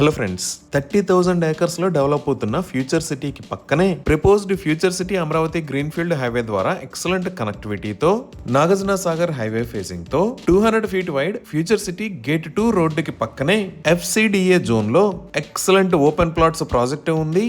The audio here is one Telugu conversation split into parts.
హలో ఫ్రెండ్స్, 30,000 ఏకర్స్ లో డెవలప్ అవుతున్న ఫ్యూచర్ సిటీకి పక్కనే proposed future city Amaravati greenfield highway ద్వారా ఎక్సలెంట్ కనెక్టివిటీతో నాగార్జున సాగర్ హైవే ఫేసింగ్ తో 200 feet wide future city gate 2 రోడ్డుకి పక్కనే FCDA జోన్ లో ఎక్సలెంట్ ఓపెన్ ప్లాట్స్ ప్రాజెక్ట్ ఉంది.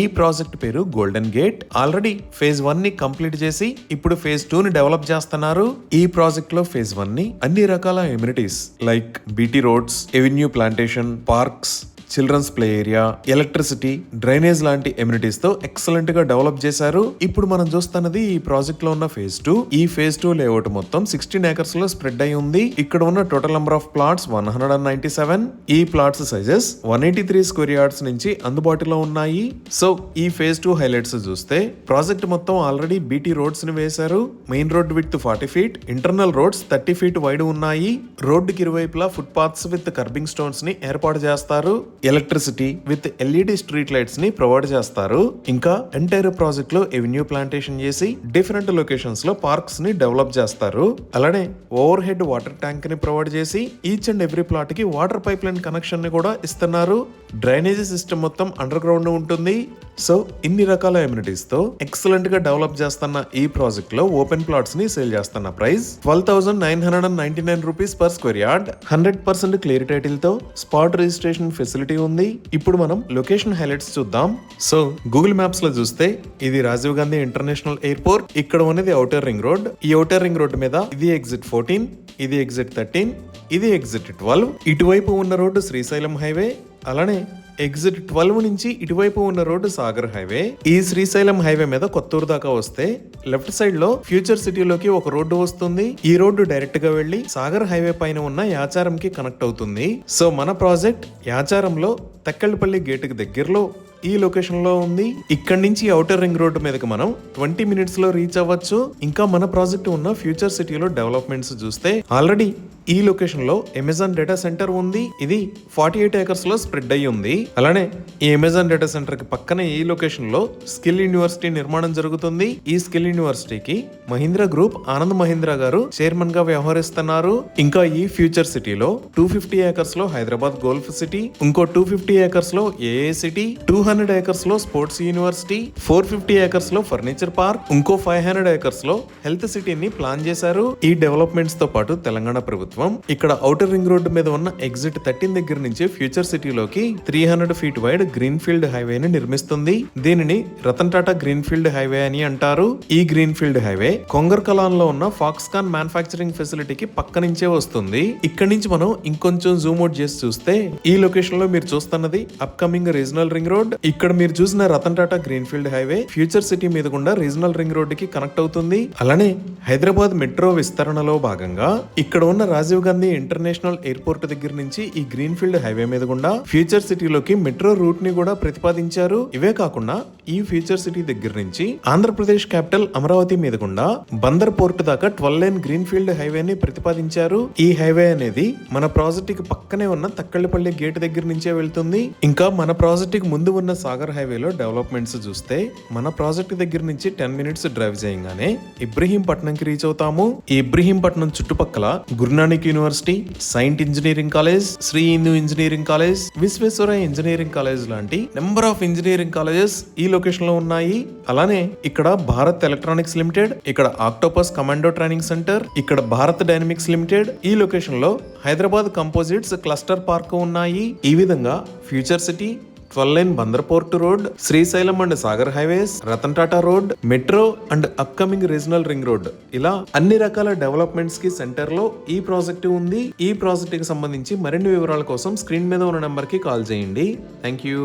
ఈ ప్రాజెక్ట్ పేరు గోల్డెన్ గేట్. ఆల్రెడీ ఫేజ్ 1 ని కంప్లీట్ చేసి ఇప్పుడు ఫేజ్ 2 ని డెవలప్ చేస్తున్నారు. ఈ ప్రాజెక్ట్ లో ఫేజ్ 1 ని అన్ని రకాల amenities like BT roads, avenue plantation, parks, children's play area, electricity, drainage లాంటి ఎమ్యూనిటీస్ తో ఎక్సలెంట్ గా డెవలప్ చేశారు. ఇప్పుడు మనం చూస్తున్నది ఈ ప్రాజెక్ట్ లో ఉన్న ఫేజ్ 2. ఈ ఫేజ్ 2 లేఅవుట్ మొత్తం 16 ఏకర్స్ లో స్ప్రెడ్ అయి ఉంది. ఇక్కడ ఉన్న టోటల్ నెంబర్ ఆఫ్ ప్లాట్స్ 197. ఈ ప్లాట్స్ సైజెస్ 183 స్క్వేర్ యార్డ్స్ నుంచి అందుబాటులో ఉన్నాయి. సో ఈ ఫేజ్ 2 హైలైట్స్ చూస్తే ప్రాజెక్ట్ మొత్తం ఆల్రెడీ BT రోడ్స్ ని వేశారు. Main road with 40 feet, internal roads 30 feet wide ఉన్నాయి. రోడ్డుకి ఇరువైపులా foot paths with kerbing stones ని ఏర్పాటు చేస్తారు. Electricity with LED street lights ని ప్రొవైడ్ చేస్తారు. ఇంకా ఎంటైర్ ప్రాజెక్ట్ లో ఎవెన్యూ ప్లాంటేషన్ చేసి డిఫరెంట్ లొకేషన్స్ లో పార్క్స్ ని డెవలప్ చేస్తారు. అలానే ఓవర్ హెడ్ వాటర్ ట్యాంక్ ని ప్రొవైడ్ చేసి ఈచ్ అండ్ ఎవ్రీ ప్లాట్ కి వాటర్ పైప్ లైన్ కనెక్షన్ ని కూడా ఇస్తున్నారు. డ్రైనేజీ సిస్టమ్ మొత్తం అండర్ గ్రౌండ్ ఉంటుంది. సో ఇన్ని రకాల ఎమ్యూనిటీస్ తో ఎక్సలెంట్ గా డెవలప్ చేస్తున్న ఈ ప్రాజెక్ట్ లో ఓపెన్ ప్లాట్స్ ని సేల్ చేస్తున్న price 12,999 rupees per square yard. 100% clear title తో స్పాట్ రిజిస్ట్రేషన్ ఫెసిలిటీ ఉంది. ఇప్పుడు మనం లొకేషన్ హైలైట్స్ చూద్దాం. సో గూగుల్ మ్యాప్స్ లో చూస్తే ఇది రాజీవ్ గాంధీ ఇంటర్నేషనల్ ఎయిర్పోర్ట్. ఇక్కడ ఉన్నది ఔటర్ రింగ్ రోడ్. ఈ ఔటర్ రింగ్ రోడ్ మీద ఇది ఎగ్జిట్ 14, ఇది ఎగ్జిట్ 13, ఇది ఎగ్జిట్ 12. ఇటువైపు ఉన్న రోడ్డు శ్రీశైలం హైవే. అలానే ఎగ్జిట్ 12 నుంచి ఇటువైపు ఉన్న రోడ్డు సాగర్ హైవే. ఈ శ్రీశైలం హైవే మీద కొత్తూరు దాకా వస్తే లెఫ్ట్ సైడ్ లో ఫ్యూచర్ సిటీలోకి ఒక రోడ్డు వస్తుంది. ఈ రోడ్డు డైరెక్ట్ గా వెళ్లి సాగర్ హైవే పైన ఉన్న యాచారం కి కనెక్ట్ అవుతుంది. సో మన ప్రాజెక్ట్ యాచారంలో తక్కళ్ళపల్లి గేట్ కి దగ్గరలో ఈ లొకేషన్ లో ఉంది. ఇక్కడ నుంచి ఔటర్ రింగ్ రోడ్డు మీదకి మనం 20 మినిట్స్ లో రీచ్ అవ్వచ్చు. ఇంకా మన ప్రాజెక్ట్ ఉన్న ఫ్యూచర్ సిటీలో డెవలప్మెంట్స్ చూస్తే ఆల్రెడీ ఈ లొకేషన్ లో అమెజాన్ డేటా సెంటర్ ఉంది. ఇది 48 ఏకర్స్ లో స్ప్రెడ్ అయ్యి ఉంది. అలానే ఈ అమెజాన్ డేటా సెంటర్ కి పక్కనే ఈ లొకేషన్ లో స్కిల్ యూనివర్సిటీ నిర్మాణం జరుగుతుంది. ఈ స్కిల్ యూనివర్సిటీకి మహీంద్రా గ్రూప్ ఆనంద్ మహీంద్రా గారు చైర్మన్ గా వ్యవహరిస్తున్నారు. ఇంకా ఈ ఫ్యూచర్ సిటీలో 250 ఏకర్స్ లో హైదరాబాద్ గోల్ఫ్ సిటీ, ఇంకో 250 ఏకర్స్ లో AA సిటీ, 200 ఏకర్స్ లో స్పోర్ట్స్ యూనివర్సిటీ, 450 ఏకర్స్ లో ఫర్నిచర్ పార్క్, ఇంకో 500 ఏకర్స్ లో హెల్త్ సిటీని ప్లాన్ చేశారు. ఈ డెవలప్మెంట్స్ తో పాటు తెలంగాణ ప్రభుత్వం ఇక్కడ ఔటర్ రింగ్ రోడ్డు మీద ఉన్న ఎగ్జిట్ 13 దగ్గర నుంచి ఫ్యూచర్ సిటీలోకి 300 ఫీట్ వైడ్ గ్రీన్ఫీల్డ్ హైవేని నిర్మిస్తుంది. దీనిని రతన్ టాటా గ్రీన్ఫీల్డ్ హైవే అని అంటారు. ఈ గ్రీన్ఫీల్డ్ హైవే కొంగర్ కలాన్ లో ఉన్న ఫాక్స్కాన్ మ్యానుఫ్యాక్చరింగ్ ఫెసిలిటీకి పక్క నుంచే వస్తుంది. ఇక్కడ నుంచి మనం ఇంకొంచెం జూమ్ అవుట్ చేసి చూస్తే ఈ లొకేషన్ లో మీరు చూస్తున్నది అప్కమింగ్ రీజనల్ రింగ్ రోడ్. ఇక్కడ మీరు చూసిన Ratan Tata greenfield highway future city మీద గుండా రీజనల్ రింగ్ రోడ్ కి కనెక్ట్ అవుతుంది. అలానే హైదరాబాద్ మెట్రో విస్తరణలో భాగంగా ఇక్కడ ఉన్న రాజీవ్ గాంధీ ఇంటర్నేషనల్ ఎయిర్పోర్ట్ దగ్గర నుంచి ఈ గ్రీన్ఫీల్డ్ హైవే మీద గుండా ఫ్యూచర్ సిటీలోకి మెట్రో రూట్ ని కూడా ప్రతిపాదించారు. ఇవే కాకుండా ఈ ఫ్యూచర్ సిటీ దగ్గర నుంచి ఆంధ్రప్రదేశ్ క్యాపిటల్ అమరావతి మీద గుండా బందర్ పోర్ట్ దాకా 12 లైన్ గ్రీన్ఫీల్డ్ హైవేని ప్రతిపాదించారు. ఈ హైవే అనేది మన ప్రాజెక్ట్ కి పక్కనే ఉన్న తక్కళ్ళపల్లి గేట్ దగ్గర నుంచే వెళ్తుంది. ఇంకా మన ప్రాజెక్ట్ కి ముందు ఉన్న సాగర్ హైవేలో డెవలప్మెంట్స్ చూస్తే మన ప్రాజెక్ట్ దగ్గర నుంచి 10 మినిట్స్ డ్రైవ్ చేయగానే ఇబ్రహీంపట్నం కి రీచ్ అవుతాము. ఈ ఇబ్రహీంపట్నం చుట్టుపక్కల Guru Nanak university, saint engineering college, Shri Hindu engineering college, Visvesvaraya engineering college లాంటి నెంబర్ ఆఫ్ ఇంజనీరింగ్ కాలేజెస్ ఈ లొకేషన్ లో ఉన్నాయి. అలానే ఇక్కడ భారత్ ఎలక్ట్రానిక్స్ లిమిటెడ్, ఇక్కడ ఆక్టోపస్ కమాండో ట్రైనింగ్ సెంటర్, ఇక్కడ భారత్ డైనమిక్స్ లిమిటెడ్, ఈ లొకేషన్ లో హైదరాబాద్ కంపోజిట్స్ క్లస్టర్ పార్క్ ఉన్నాయి. ఈ విధంగా future city, 12 line Bandar port road, Srisailam and Sagar highways, Ratan Tata road, metro and upcoming regional ring road, ఇలా అన్ని రకాల డెవలప్మెంట్స్ కి సెంటర్ లో ఈ ప్రాజెక్ట్ ఉంది. ఈ ప్రాజెక్ట్ కి సంబంధించి మరిన్ని వివరాల కోసం స్క్రీన్ మీద ఉన్న నెంబర్ కి కాల్ చేయండి. Thank you.